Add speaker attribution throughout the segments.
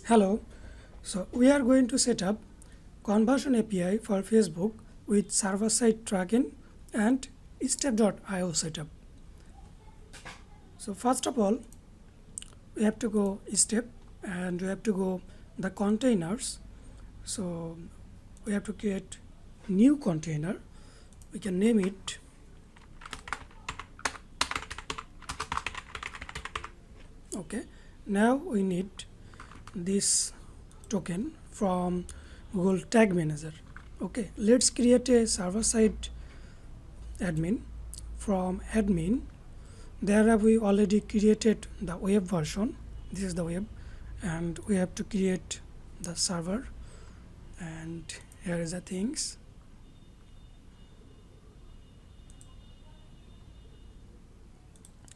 Speaker 1: Hello. So we are going to set up conversion API for Facebook with server-side tracking and Stape.io setup. So first of all, we have to go Stape and we have to go the containers. So we have to create new container. We can name it okay. Now we need this token from Google Tag Manager. Okay, let's create a server-side admin. From admin, there we already created the web version. This is the web, and we have to create the server. And here is the things.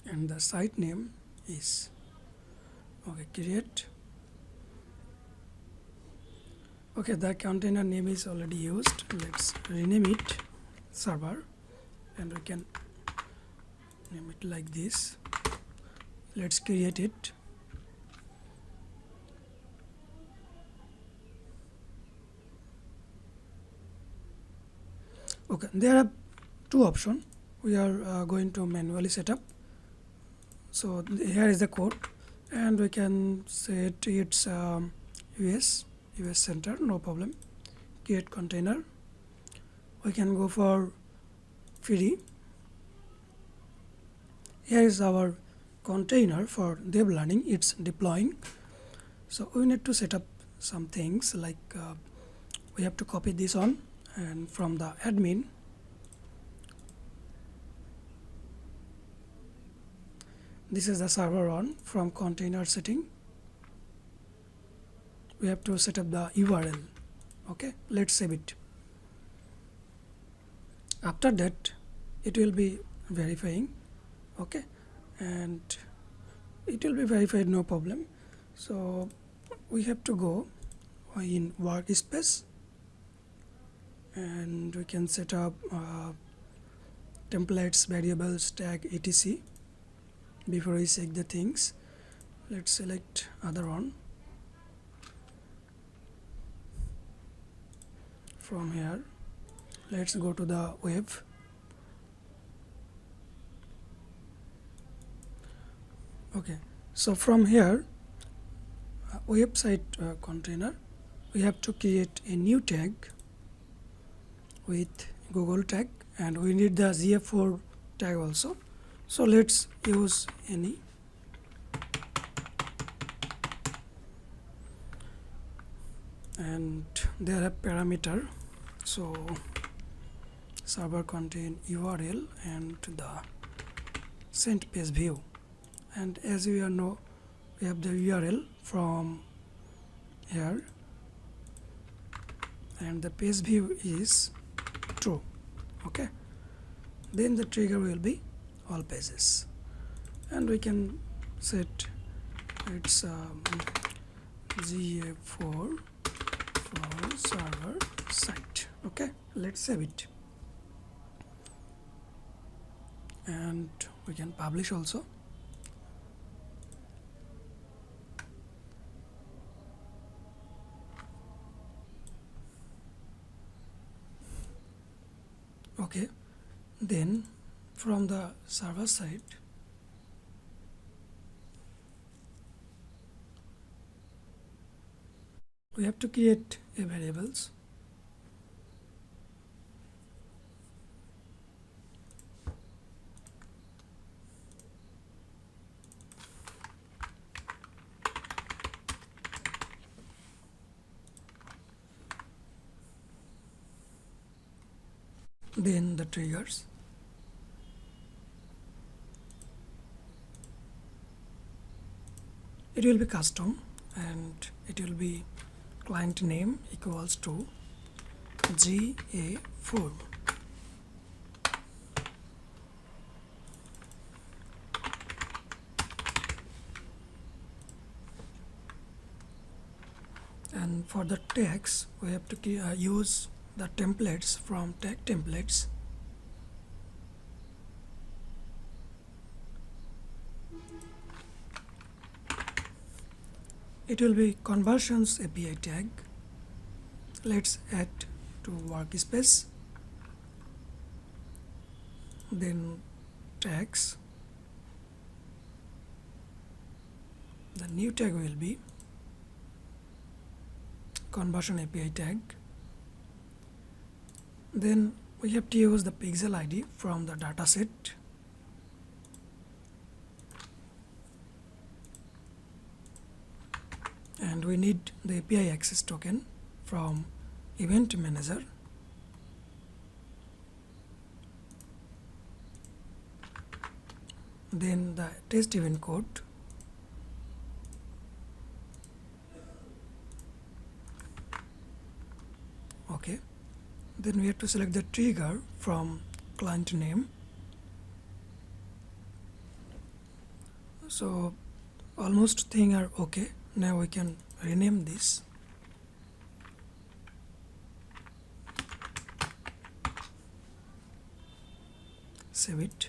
Speaker 1: And the site name is okay. Create. Okay, the container name is already used. Let's rename it server, and we can name it like this. Let's create it. Okay, there are two options. We are going to manually set up. So here is the code, and we can set its US center, no problem. Create container. We can go for free. Here is our container for dev learning. It's deploying. So we need to set up some things like we have to copy this on, and from the admin this is the server on. From container setting we have to set up the URL. Okay, let's save it. After that it will be verifying. Okay, and it will be verified, no problem. So we have to go in workspace, and we can set up templates, variables, tag, etc. Before we check the things, let's select other one. From here let's go to the web. Okay, so from here website container, we have to create a new tag with Google tag, and we need the GF4 tag also. So let's use any. And there are parameter, so server contain URL and the sent page view. And as we all know, we have the URL from here, and the page view is true. Okay, then the trigger will be all pages, and we can set its GA4 for server site. Okay, let's save it, and we can publish also. Okay, then from the server side we have to create a variables. Then the triggers. It will be custom, and it will be client name equals to GA4. And for the tags we have to use the templates from tag templates. it will be conversions API tag. Let's add to workspace, then tags. The new tag will be conversion API tag. Then we have to use the pixel ID from the dataset. And we need the API access token from event manager. Then the test event code. Okay. Then we have to select the trigger from client name. So almost things are okay. Now we can rename this. Save it.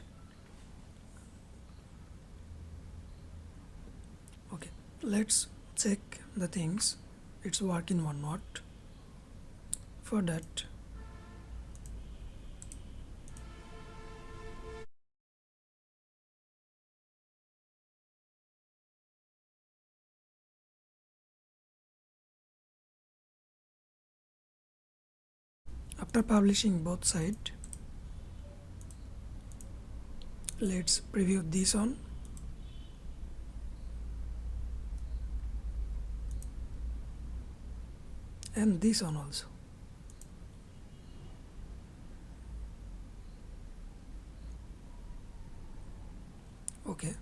Speaker 1: Okay, let's check the things it's working or not. For that, after publishing both sides, let's preview this one. And this one also. Okay.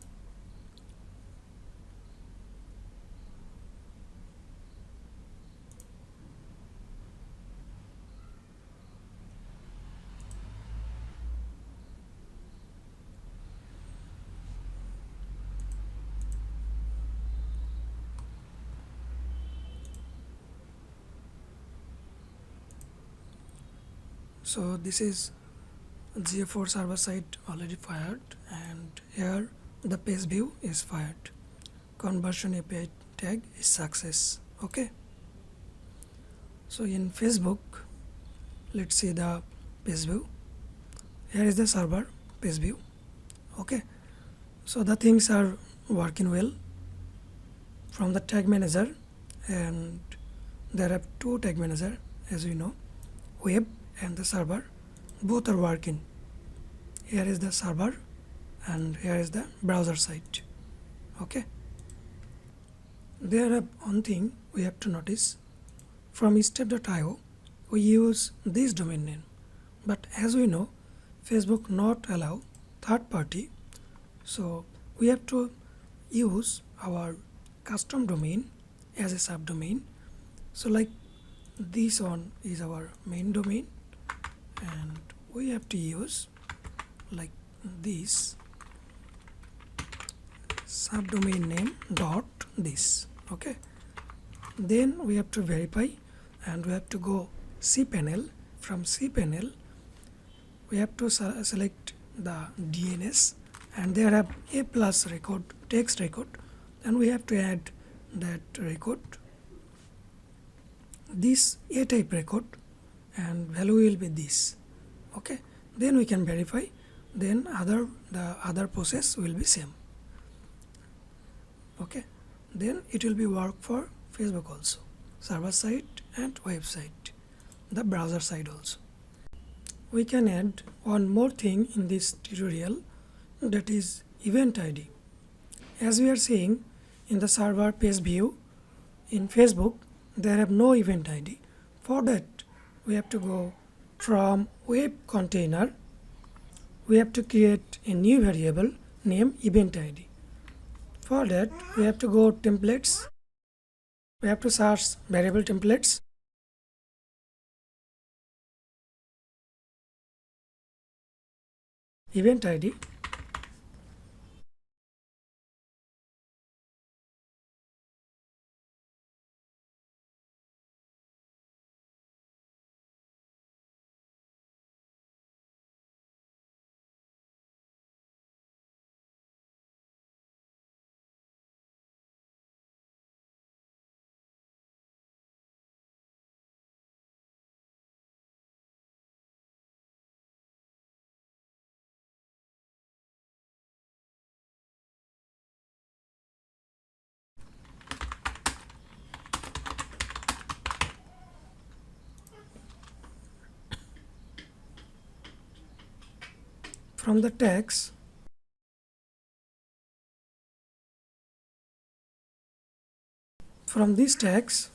Speaker 1: So this is GA4 server side already fired, and here the page view is fired. Conversion API tag is success. Okay. So in Facebook, let's see the page view. Here is the server page view. Okay. So the things are working well from the tag manager, and there are two tag manager, as we know, web and the server. Both are working. Here is the server and here is the browser side. Okay. There are one thing we have to notice. From Stape.io, we use this domain name, but as we know, Facebook not allow third party, so we have to use our custom domain as a subdomain. So like this one is our main domain, and we have to use like this subdomain name dot this. Okay. Then we have to verify, and we have to go cPanel. From cPanel, we have to select the DNS, and there have a plus record, text record, and we have to add that record, this a type record, and value will be this. Okay. Then we can verify. Then the other process will be same. Okay. Then it will be work for Facebook also, server side and website, the browser side also. We can add one more thing in this tutorial, that is event ID. As we are seeing in the server page view in Facebook, there have no event ID. For that, we have to go from web container. We have to create a new variable named event ID. For that, we have to go templates. We have to search variable templates. Event ID. from the tags, from these tags,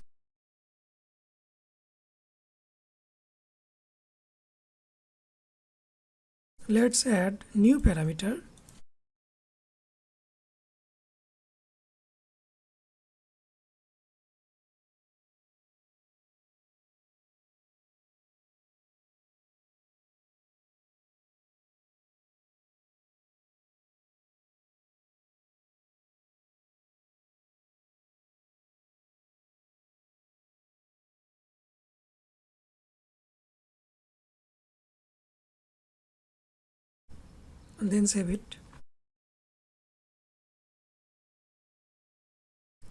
Speaker 1: let's add new parameter. And then save it.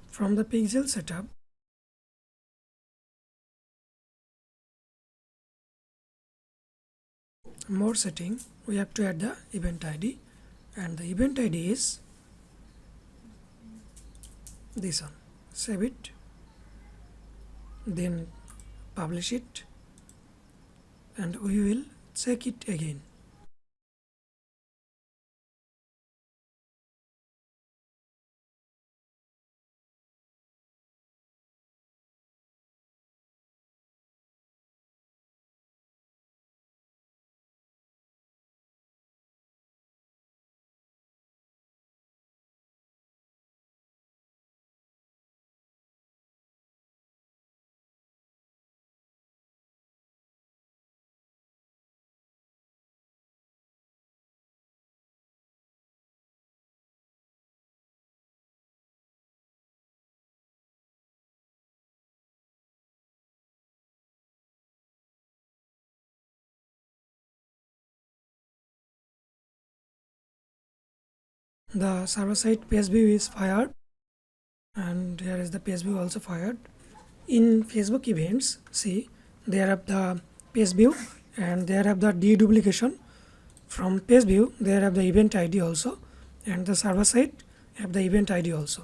Speaker 1: From the pixel setup, more setting, we have to add the event ID, and the event ID is this one. Save it, then publish it, and we will check it again. The server side page view is fired, and here is the page view also fired. In Facebook events, see, there have the page view and there have the deduplication. From page view, there have the event ID also, and the server side have the event ID also.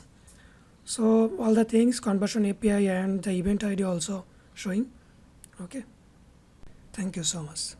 Speaker 1: So all the things, conversion API and the event ID also showing. Okay, thank you so much.